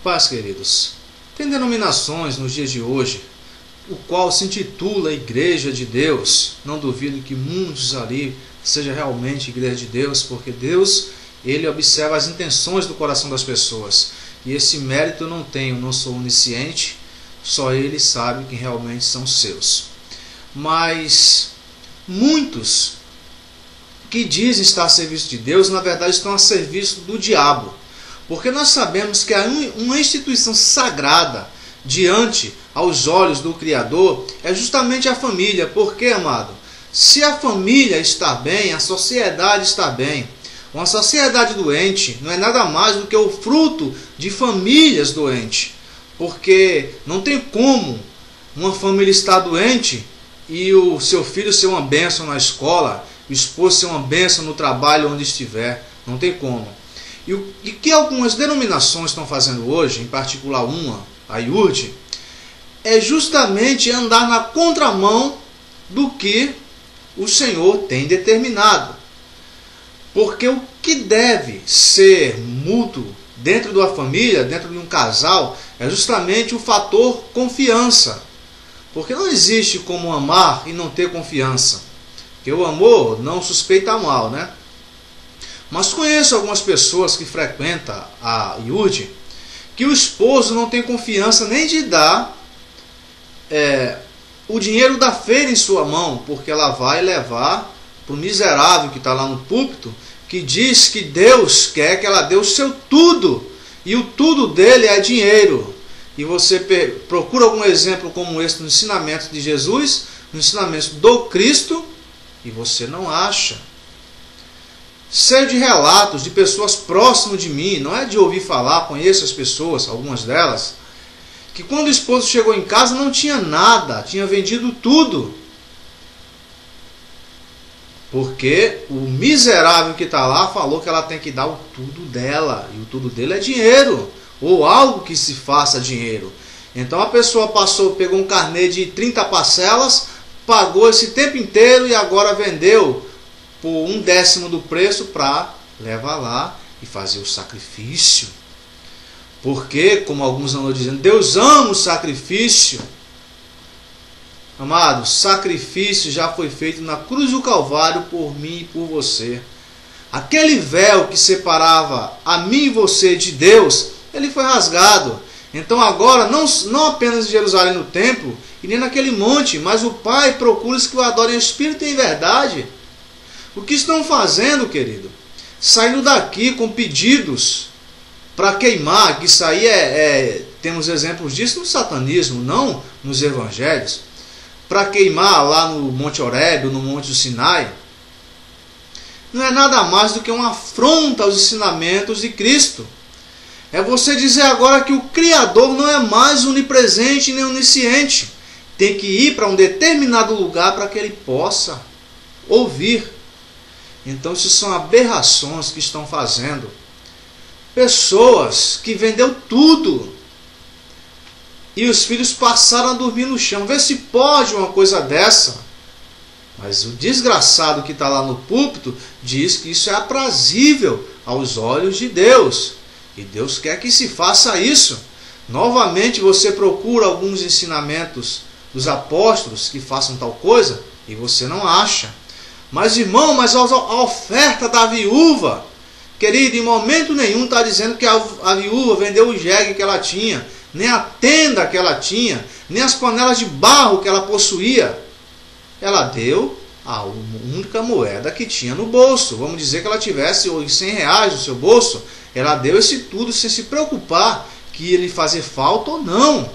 Paz, queridos, tem denominações nos dias de hoje, o qual se intitula Igreja de Deus. Não duvido que muitos ali seja realmente Igreja de Deus, porque Deus, Ele observa as intenções do coração das pessoas. E esse mérito eu não tenho, não sou onisciente, só Ele sabe quem realmente são seus. Mas muitos que dizem estar a serviço de Deus, na verdade estão a serviço do diabo. Porque nós sabemos que uma instituição sagrada diante aos olhos do Criador é justamente a família. Porque, amado, se a família está bem, a sociedade está bem. Uma sociedade doente não é nada mais do que o fruto de famílias doentes. Porque não tem como uma família estar doente e o seu filho ser uma bênção na escola, o esposo ser uma bênção no trabalho onde estiver. Não tem como. E o que algumas denominações estão fazendo hoje, em particular uma, a IURD, é justamente andar na contramão do que o Senhor tem determinado. Porque o que deve ser mútuo dentro de uma família, dentro de um casal, é justamente o fator confiança. Porque não existe como amar e não ter confiança. Porque o amor não suspeita mal, né? Mas conheço algumas pessoas que frequentam a IURD, que o esposo não tem confiança nem de dar o dinheiro da feira em sua mão, porque ela vai levar para o miserável que está lá no púlpito, que diz que Deus quer que ela dê o seu tudo, e o tudo dele é dinheiro. E você procura algum exemplo como esse no ensinamento de Jesus, no ensinamento do Cristo, e você não acha. Sei de relatos de pessoas próximas de mim, não é de ouvir falar, conheço as pessoas, algumas delas, que quando o esposo chegou em casa não tinha nada, tinha vendido tudo. Porque o miserável que está lá falou que ela tem que dar o tudo dela, e o tudo dele é dinheiro, ou algo que se faça dinheiro. Então a pessoa pegou um carnê de 30 parcelas, pagou esse tempo inteiro e agora vendeu por 1/10 do preço para levar lá e fazer o sacrifício. Porque, como alguns andam dizendo, Deus ama o sacrifício. Amado, sacrifício já foi feito na cruz do Calvário por mim e por você. Aquele véu que separava a mim e você de Deus, ele foi rasgado. Então agora, não apenas em Jerusalém no templo, e nem naquele monte, mas o Pai procura os que o adorem em espírito e em verdade. O que estão fazendo, querido? Saindo daqui com pedidos para queimar, que isso aí temos exemplos disso no satanismo, não nos evangelhos, para queimar lá no Monte Horebe, no Monte do Sinai, não é nada mais do que uma afronta aos ensinamentos de Cristo. É você dizer agora que o Criador não é mais onipresente nem onisciente. Tem que ir para um determinado lugar para que ele possa ouvir. Então isso são aberrações que estão fazendo. Pessoas que vendeu tudo e os filhos passaram a dormir no chão. Vê se pode uma coisa dessa. Mas o desgraçado que está lá no púlpito diz que isso é aprazível aos olhos de Deus. E Deus quer que se faça isso. Novamente você procura alguns ensinamentos dos apóstolos que façam tal coisa e você não acha. Mas irmão, a oferta da viúva, querido, em momento nenhum está dizendo que a viúva vendeu o jegue que ela tinha, nem a tenda que ela tinha, nem as panelas de barro que ela possuía. Ela deu a única moeda que tinha no bolso. Vamos dizer que ela tivesse R$100 no seu bolso, ela deu esse tudo sem se preocupar que ia lhe fazer falta ou não.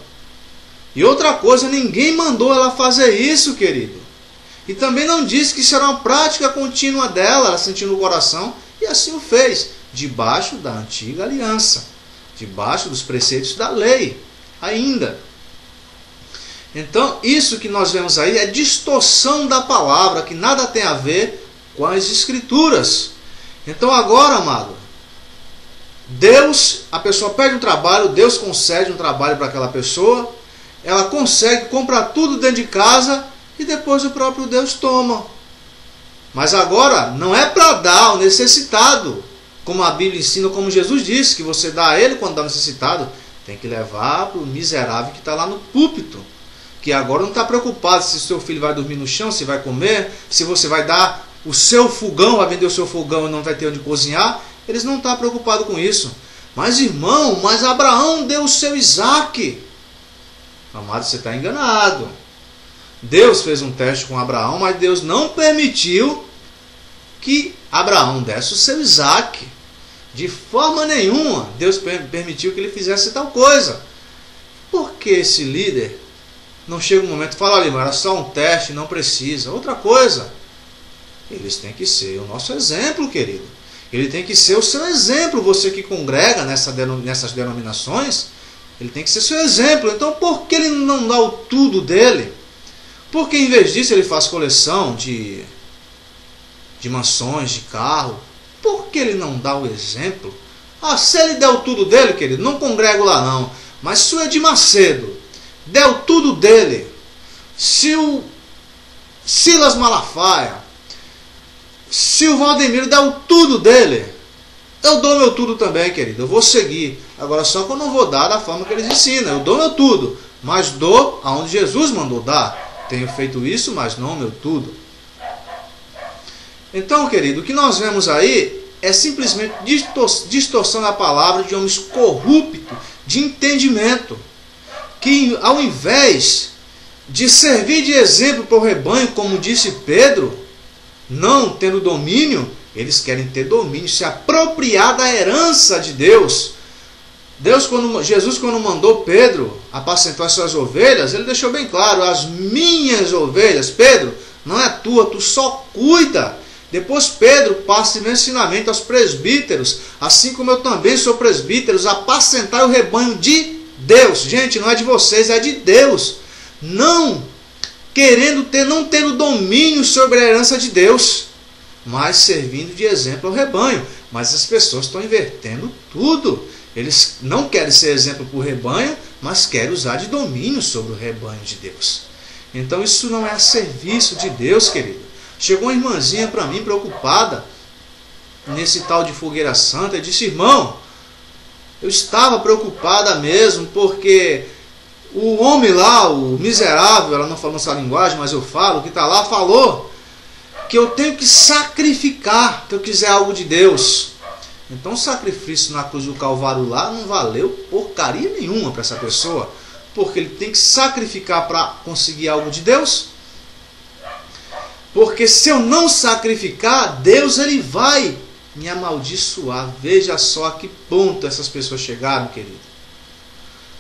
E outra coisa, ninguém mandou ela fazer isso, querido. E também não disse que isso era uma prática contínua dela, ela sentiu no coração, e assim o fez, debaixo da antiga aliança, debaixo dos preceitos da lei, ainda. Então, isso que nós vemos aí é distorção da palavra, que nada tem a ver com as escrituras. Então agora, amado, Deus, a pessoa pede um trabalho, Deus concede um trabalho para aquela pessoa, ela consegue comprar tudo dentro de casa, e depois o próprio Deus toma. Mas agora não é para dar ao necessitado, como a Bíblia ensina, como Jesus disse, que você dá a ele quando dá necessitado. Tem que levar para o miserável que está lá no púlpito, que agora não está preocupado se seu filho vai dormir no chão, se vai comer, se você vai dar o seu fogão, vai vender o seu fogão e não vai ter onde cozinhar. Eles não estão preocupados com isso. Mas irmão, mas Abraão deu o seu Isaque. Amado, você está enganado. Deus fez um teste com Abraão, mas Deus não permitiu que Abraão desse o seu Isaque. De forma nenhuma Deus permitiu que ele fizesse tal coisa. Por que esse líder não chega um momento e fala: olha, era só um teste, não precisa? Outra coisa, eles têm que ser o nosso exemplo, querido. Ele tem que ser o seu exemplo. Você que congrega nessas denominações, ele tem que ser seu exemplo. Então por que ele não dá o tudo dele? Porque em vez disso ele faz coleção de mansões, de carro. Por que ele não dá o exemplo? Ah, se ele der o tudo dele, querido, não congrego lá não. Mas se o Edir Macedo der o tudo dele, se o Silas Malafaia, se o Valdemiro der o tudo dele, eu dou meu tudo também, querido. Eu vou seguir. Agora só que eu não vou dar da forma que eles ensinam. Eu dou meu tudo, mas dou aonde Jesus mandou dar. Tenho feito isso, mas não meu tudo. Então, querido, o que nós vemos aí é simplesmente distorção da palavra de homens corruptos de entendimento, que ao invés de servir de exemplo para o rebanho, como disse Pedro, não tendo domínio, eles querem ter domínio, se apropriar da herança de Deus. Jesus, quando mandou Pedro apacentar as suas ovelhas, ele deixou bem claro: as minhas ovelhas, Pedro, não é tua, tu só cuida. Depois Pedro passa o ensinamento aos presbíteros, assim como eu também sou presbítero, apacentar o rebanho de Deus. Gente, não é de vocês, é de Deus. Não tendo domínio sobre a herança de Deus, mas servindo de exemplo ao rebanho. Mas as pessoas estão invertendo tudo. Eles não querem ser exemplo para o rebanho, mas querem usar de domínio sobre o rebanho de Deus. Então isso não é a serviço de Deus, querido. Chegou uma irmãzinha para mim preocupada nesse tal de fogueira santa e disse: irmão, eu estava preocupada mesmo, porque o homem lá, o miserável, ela não falou essa linguagem, mas eu falo, que está lá, falou que eu tenho que sacrificar se eu quiser algo de Deus. Então o sacrifício na cruz do Calvário lá não valeu porcaria nenhuma para essa pessoa, porque ele tem que sacrificar para conseguir algo de Deus. Porque se eu não sacrificar, Deus ele vai me amaldiçoar. Veja só a que ponto essas pessoas chegaram, querido.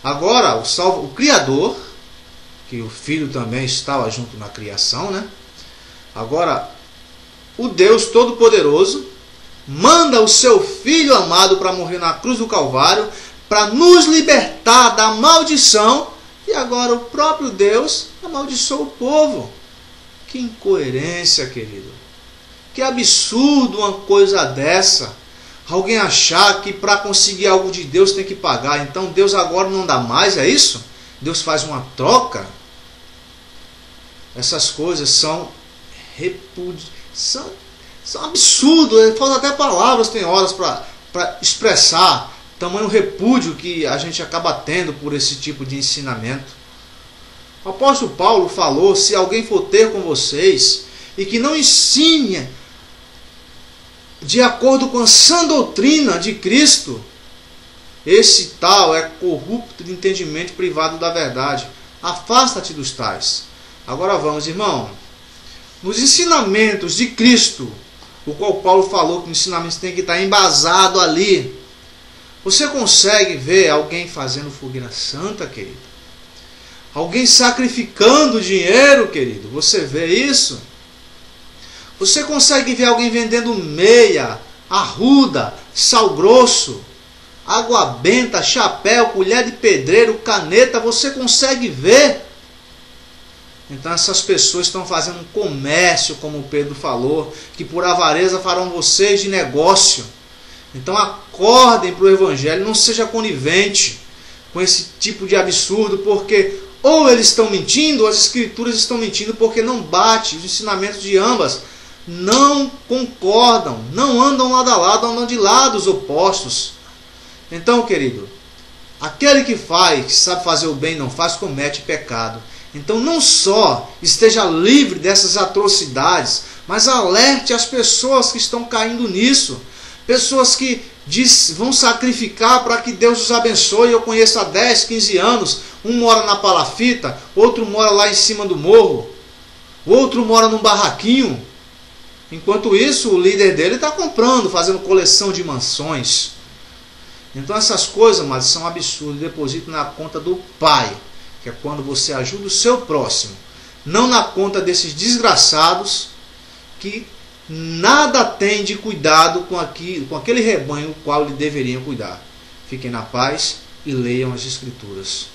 Agora, o Criador, que o Filho também estava junto na criação, né? Agora, o Deus Todo-Poderoso manda o seu Filho amado para morrer na cruz do Calvário, para nos libertar da maldição, e agora o próprio Deus amaldiçoou o povo. Que incoerência, querido. Que absurdo uma coisa dessa. Alguém achar que para conseguir algo de Deus tem que pagar. Então Deus agora não dá mais, é isso? Deus faz uma troca? Essas coisas são absurdos. Faltam até palavras, tem horas para expressar tamanho repúdio que a gente acaba tendo por esse tipo de ensinamento. O apóstolo Paulo falou: se alguém for ter com vocês e que não ensine de acordo com a sã doutrina de Cristo, esse tal é corrupto de entendimento privado da verdade. Afasta-te dos tais. Agora vamos, irmão. Nos ensinamentos de Cristo, o qual Paulo falou que o ensinamento tem que estar embasado ali, você consegue ver alguém fazendo fogueira santa, querido? Alguém sacrificando dinheiro, querido? Você vê isso? Você consegue ver alguém vendendo meia, arruda, sal grosso, água benta, chapéu, colher de pedreiro, caneta? Você consegue ver? Então essas pessoas estão fazendo um comércio, como o Pedro falou, que por avareza farão vocês de negócio. Então acordem para o Evangelho, não seja conivente com esse tipo de absurdo, porque ou eles estão mentindo, ou as Escrituras estão mentindo, porque não bate. Os ensinamentos de ambas não concordam, não andam lado a lado, andam de lados opostos. Então, querido, Aquele que faz, que sabe fazer o bem e não faz, comete pecado. Então não só esteja livre dessas atrocidades, mas alerte as pessoas que estão caindo nisso. Pessoas que vão sacrificar para que Deus os abençoe. Eu conheço há 10, 15 anos. Um mora na palafita, outro mora lá em cima do morro, outro mora num barraquinho. Enquanto isso, o líder dele está comprando, fazendo coleção de mansões. Então essas coisas, mas são absurdas. Deposite na conta do Pai, que é quando você ajuda o seu próximo, não na conta desses desgraçados que nada tem de cuidado com aquele rebanho o qual lhe deveriam cuidar. Fiquem na paz e leiam as Escrituras.